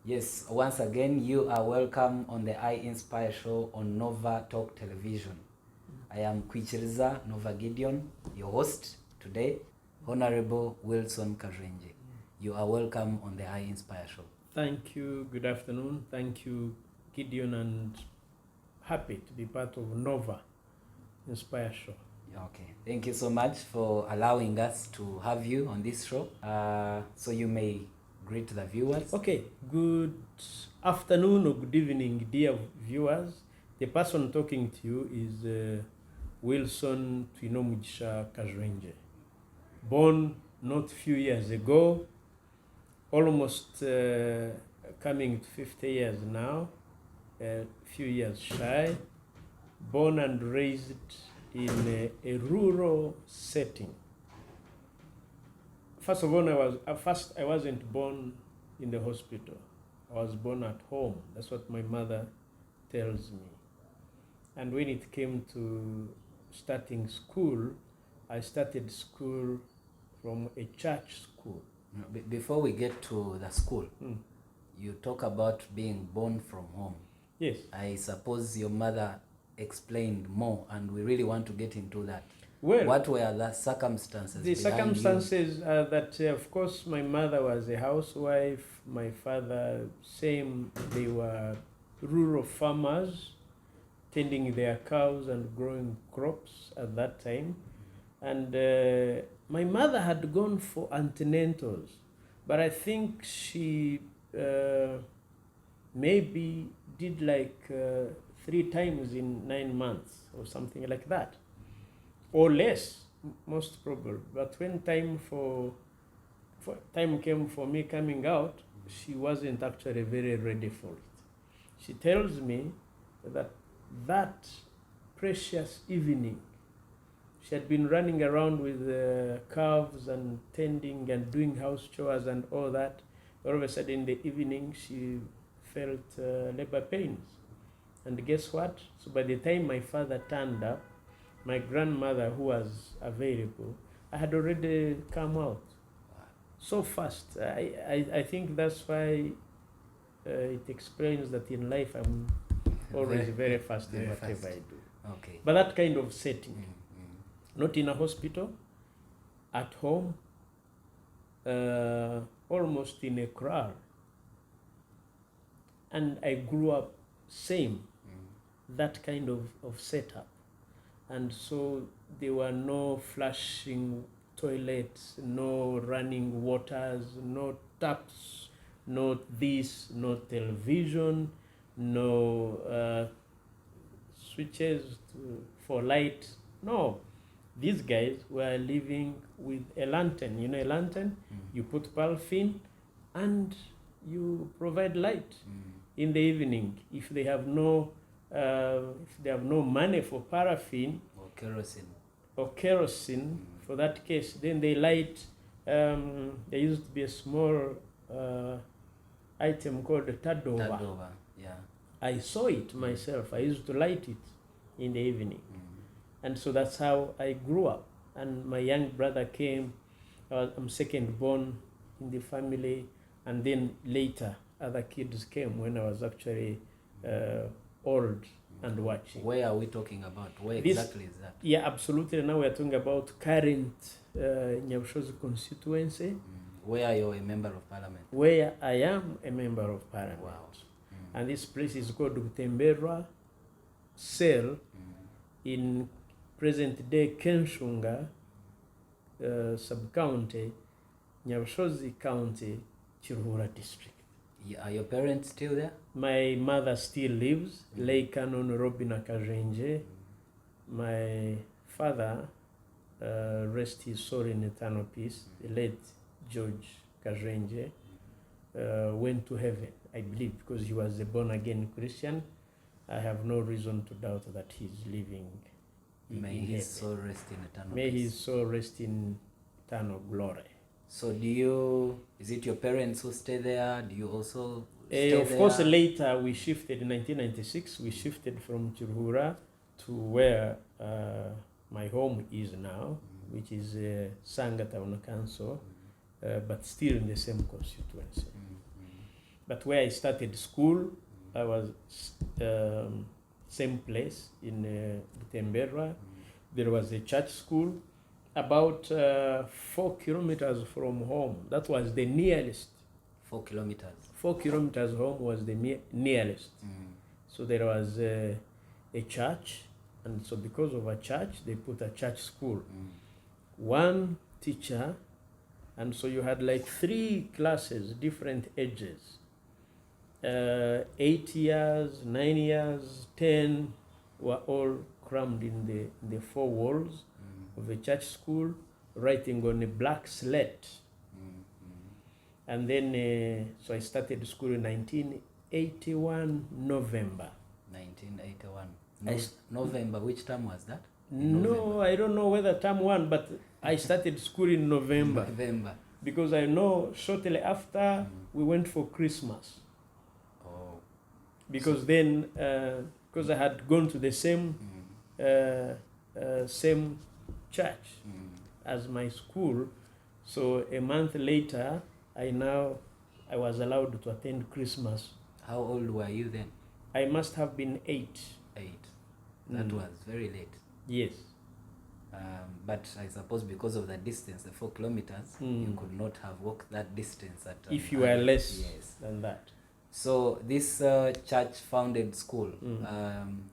Yes, once again, you are welcome on the I Inspire show on Nova Talk Television. I am Kwichiriza Nova Gideon, your host today, Honorable Wilson Kajwengye. You are welcome on the I Inspire show. Thank you. Good afternoon. Thank you, Gideon, and happy to be part of Nova Inspire show. Okay, thank you so much for allowing us to have you on this show. So you may greet the viewers. Okay, good afternoon or good evening, dear viewers. The person talking to you is Wilson Twinomugisha Kajwengye. Born not few years ago, almost coming to 50 years now, a few years shy, born and raised in a rural setting. First of all, I wasn't born in the hospital. I was born at home. That's what my mother tells me. And when it came to starting school, I started school from a church school. Before we get to the school, you talk about being born from home. Yes. I suppose your mother explained more, and we really want to get into that. Well, what were the circumstances? The circumstances are that, of course, my mother was a housewife. My father, same. They were rural farmers, tending their cows and growing crops at that time. And my mother had gone for antenatals, but I think she maybe did like 3 times in 9 months or something like that, or less, most probably. But when time came for me coming out, she wasn't actually very ready for it. She tells me that precious evening, she had been running around with calves and tending and doing house chores and all that. All of a sudden in the evening, she felt labor pains. And guess what? So by the time my father turned up, my grandmother, who was available, I had already come out. So fast. I think that's why it explains that in life I'm always very fast in whatever I do. Okay. But that kind of setting, not in a hospital, at home, almost in a kraal. And I grew up same, that kind of setup. And so there were no flushing toilets, no running waters, no taps, no this, no television, no switches for light. No, these guys were living with a lantern. You know a lantern? You put paraffin and you provide light in the evening. If they have no money for paraffin or kerosene for that case, then they light. There used to be a small item called tadova. Yeah. I saw it myself. I used to light it in the evening. And so that's how I grew up. And my young brother came. I'm second born in the family. And then later, other kids came when I was actually old and watching. Where are we talking about? Where exactly is that? Yeah, absolutely. Now we're talking about current Nyabushozi constituency. Where you're a member of parliament? Where I am a member of parliament. Wow. And this place is called Butemberwa Cell in present-day Kenshunga sub-county, Nyabushozi County, Chiruhura district. Are your parents still there? My mother still lives, Lay Canon Robina Kajwengye. My father, rest his soul in eternal peace, the late George Kajwengye, went to heaven, I believe, because he was a born-again Christian. I have no reason to doubt that he's living in May his soul rest in eternal peace. May his soul rest in eternal glory. So is it your parents who stay there? Do you also stay there? Of course, later we shifted in 1996. We shifted from Chiruhura to where my home is now, which is Sanga Town Council, but still in the same constituency. But where I started school, I was same place in Butemberra. There was a church school about 4 kilometers from home. That was the nearest. 4 kilometers. 4 kilometers home was the nearest. So there was a church, and so because of a church, they put a church school. One teacher, and so you had like 3 classes, different ages. 8 years, 9 years, 10 were all crammed in the 4 walls of a church school, writing on a black slate. And then, so I started school in 1981, November. 1981. November, which term was that? No, I don't know whether term 1, but I started school in November. November. Because I know shortly after we went for Christmas. Oh. Because then, because I had gone to the same same church as my school, so a month later, I was allowed to attend Christmas. How old were you then? I must have been 8. 8. That was very late. Yes. But I suppose because of the distance, the 4 kilometers, you could not have walked that distance at if you were less yes. than that. So this church-founded school,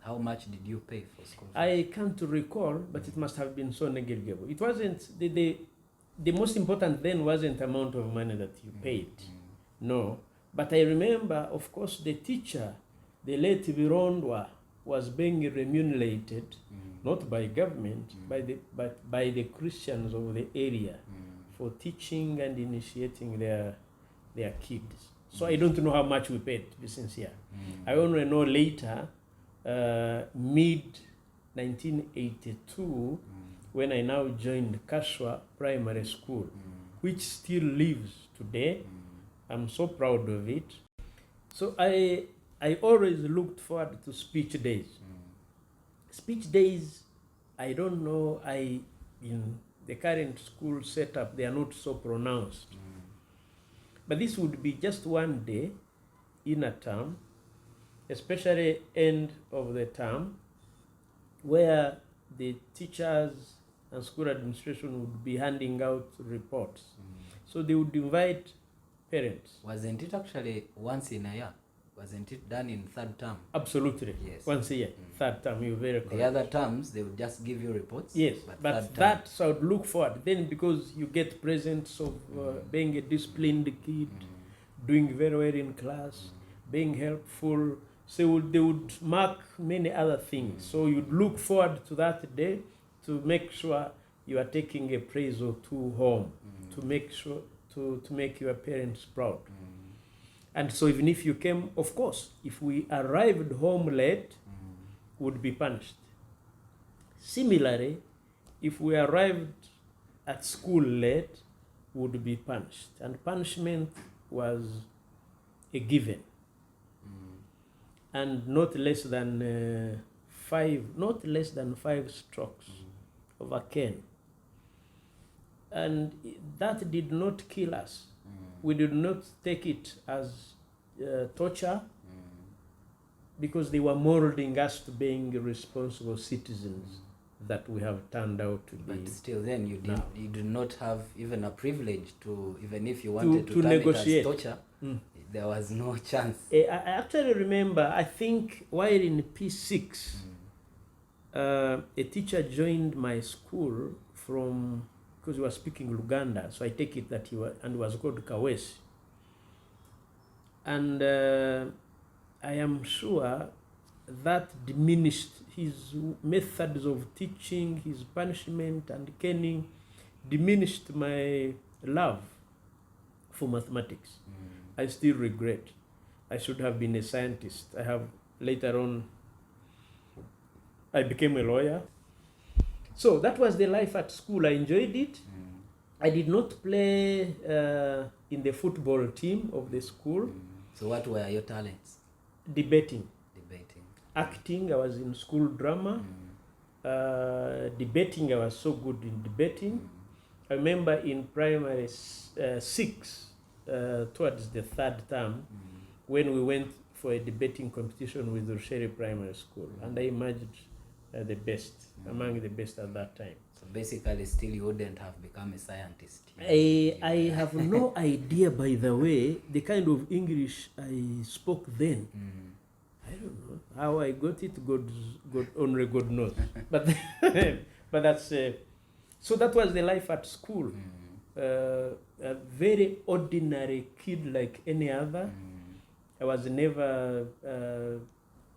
how much did you pay for school? I can't recall, but it must have been so negligible. It wasn't the most important then wasn't amount of money that you paid. No, but I remember, of course, the teacher, the late Virondwa, was being remunerated not by government, but by the Christians of the area for teaching and initiating their kids. So I don't know how much we paid, to be sincere. I only know later, mid 1982, when I now joined Kashwa Primary School, which still lives today. I'm so proud of it. So I always looked forward to speech days. Speech days, I don't know, in the current school setup, they are not so pronounced. But this would be just one day in a term, especially end of the term, where the teachers and school administration would be handing out reports. So they would invite parents. Wasn't it actually once in a year? Wasn't it done in 3rd term? Absolutely. Yes. Once a year. 3rd term, you're very correct. The other terms, they would just give you reports. Yes, but that so I would look forward. Then because you get presents of being a disciplined kid, doing very well in class, being helpful. So they would mark many other things. So you'd look forward to that day to make sure you are taking a praise or 2 home, to make sure to make your parents proud. And so even if you came, of course, if we arrived home late, would be punished. Similarly, if we arrived at school late, would be punished. And punishment was a given. And not less than 5 strokes of a cane. And that did not kill us. We did not take it as torture, because they were molding us to being responsible citizens that we have turned out to be. But still then you did not have even a privilege to, even if you wanted to turn negotiate. it as torture, there was no chance. I actually remember, I think while in P6, a teacher joined my school from, because he was speaking Luganda, so I take it that he was called Kawesi. And I am sure that diminished his methods of teaching, his punishment and caning, diminished my love for mathematics. I still regret. I should have been a scientist. Later on, I became a lawyer. So that was the life at school. I enjoyed it. I did not play in the football team of the school. So what were your talents? Debating. Debating. Acting, I was in school drama. Debating, I was so good in debating. I remember in primary 6, towards the 3rd term, when we went for a debating competition with Rushere Primary School, and I emerged the best, among the best at that time. So basically, still you wouldn't have become a scientist. I have no idea, by the way, the kind of English I spoke then. I don't know how I got it. Only God knows. But but that's so that was the life at school. A very ordinary kid like any other. I was never.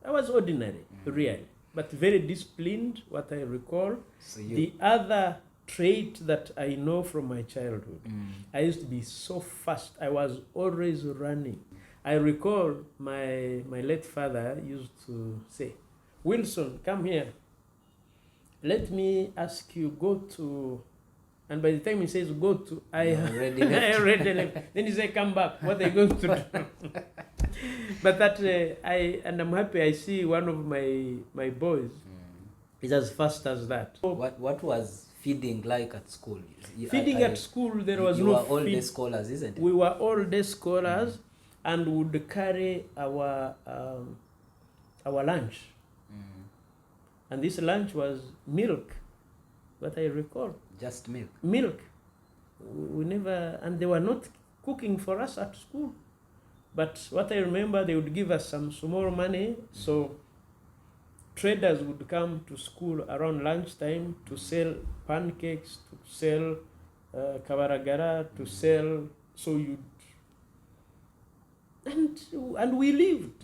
I was ordinary, really, but very disciplined. What I recall. So you, The other trait that I know from my childhood, I used to be so fast. I was always running. I recall my late father used to say, "Wilson, come here. Let me ask you, go to..." And by the time he says go to, I already left. I already left. Then he say, "Come back. What are you going to do?" But that I'm happy. I see one of my boys is as fast as that. What was feeding like at school? Feeding at school, there was you no were all feed. day scholars, isn't it? We were all day scholars, and would carry our lunch. And this lunch was milk, what I recall. Just milk. Milk. We never, and they were not cooking for us at school. But what I remember, they would give us some small money, so traders would come to school around lunchtime to sell pancakes, to sell kawaragara, to sell, so you'd, and we lived.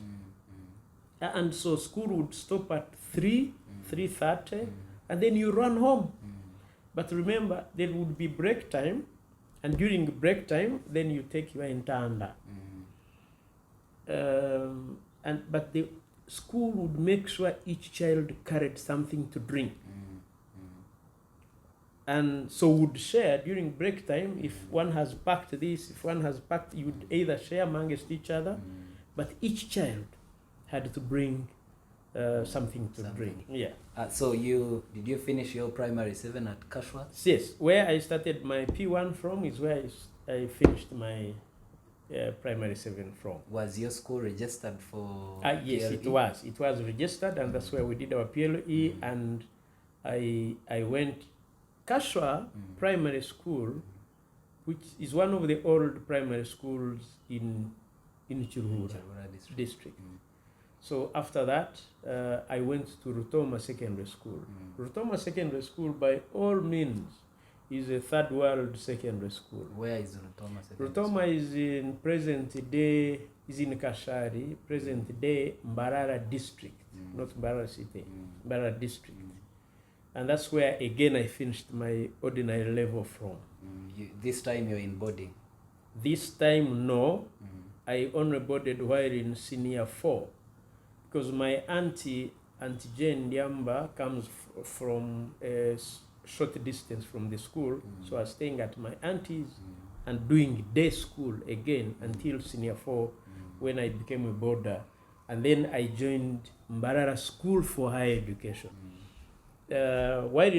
And so school would stop at 3:30, and then you run home. But remember, there would be break time, and during break time, then you take your entanda. But the school would make sure each child carried something to drink. And so would share during break time. If one has packed this, if one has packed, you would either share amongst each other, but each child had to bring something to drink. Yeah. So did you finish your primary 7 at Kashwa? Yes, where I started my P1 from is where I finished my primary 7 from. Was your school registered for Yes, PLE? it was. It was registered, and that's where we did our PLE. And I went Kashwa Primary School, which is one of the old primary schools in Chiruhura district. So after that, I went to Rutoma Secondary School. Rutoma Secondary School, by all means, is a third world secondary school. Where is Rutoma Secondary Rutoma is in present day, is in Kashari, present day Mbarara district, not Mbarara city, Mbarara district. And that's where again I finished my ordinary level from. This time you're in boarding? This time, no. I only boarded while in senior 4, because my auntie Jane Ndiamba comes from a short distance from the school. So I was staying at my auntie's and doing day school again until senior 4, when I became a boarder. And then I joined Mbarara School for Higher Education. While